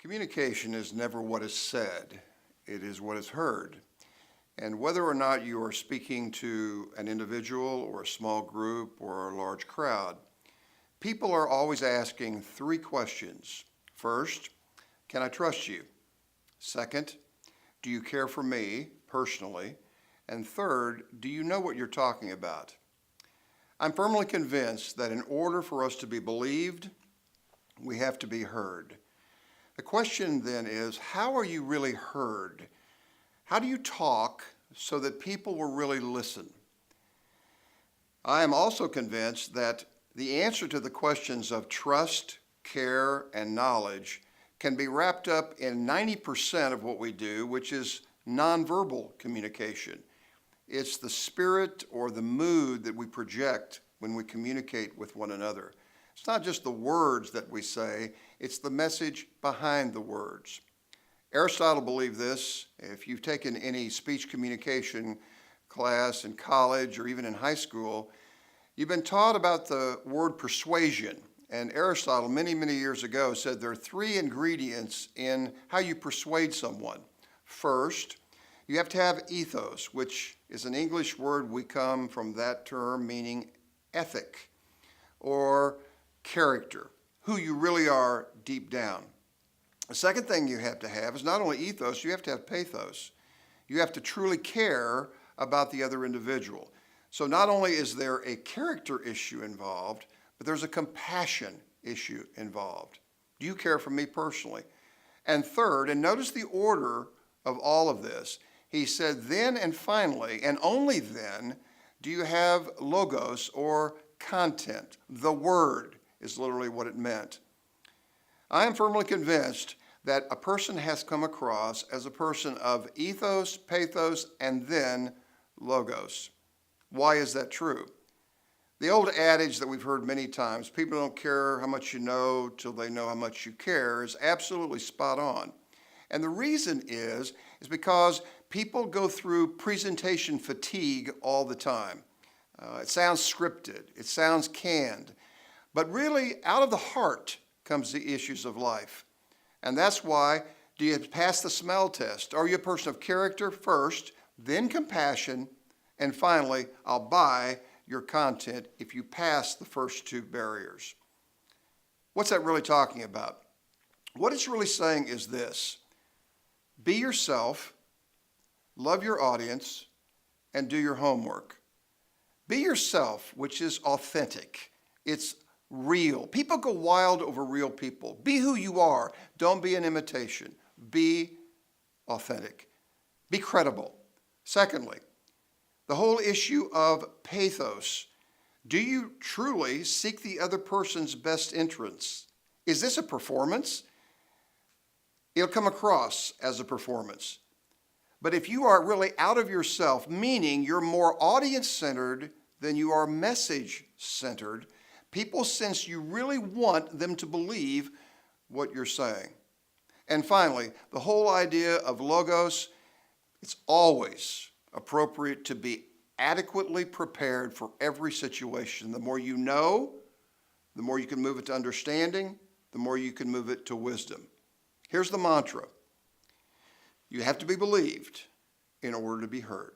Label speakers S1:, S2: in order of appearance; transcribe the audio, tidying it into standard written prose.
S1: Communication is never what is said, it is what is heard. And whether or not you are speaking to an individual or a small group or a large crowd, people are always asking three questions. First, can I trust you? Second, do you care for me personally? And third, do you know what you're talking about? I'm firmly convinced that in order for us to be believed, we have to be heard. The question then is, how are you really heard? How do you talk so that people will really listen? I am also convinced that the answer to the questions of trust, care, and knowledge can be wrapped up in 90% of what we do, which is nonverbal communication. It's the spirit or the mood that we project when we communicate with one another. It's not just the words that we say, it's the message behind the words. Aristotle believed this. If you've taken any speech communication class in college or even in high school, you've been taught about the word persuasion. And Aristotle, many, many years ago, said there are three ingredients in how you persuade someone. First, you have to have ethos, which is an English word. We come from that term meaning ethic or character, who you really are deep down. The second thing you have to have is not only ethos, you have to have pathos. You have to truly care about the other individual. So not only is there a character issue involved, but there's a compassion issue involved. Do you care for me personally? And third, and notice the order of all of this, he said, then and finally, and only then, do you have logos or content. The word is literally what it meant. I am firmly convinced that a person has come across as a person of ethos, pathos, and then logos. Why is that true? The old adage that we've heard many times, people don't care how much you know till they know how much you care, is absolutely spot on. And the reason is because people go through presentation fatigue all the time. It sounds scripted, it sounds canned, but really out of the heart comes the issues of life. And that's why, do you pass the smell test? Are you a person of character first, then compassion, and finally, I'll buy your content if you pass the first two barriers? What's that really talking about? What it's really saying is this: be yourself, love your audience, and do your homework. Be yourself, which is authentic. It's real. People go wild over real people. Be who you are. Don't be an imitation. Be authentic. Be credible. Secondly, the whole issue of pathos. Do you truly seek the other person's best interests? Is this a performance? It'll come across as a performance. But if you are really out of yourself, meaning you're more audience-centered than you are message-centered, people sense you really want them to believe what you're saying. And finally, the whole idea of logos, it's always appropriate to be adequately prepared for every situation. The more you know, the more you can move it to understanding, the more you can move it to wisdom. Here's the mantra: you have to be believed in order to be heard.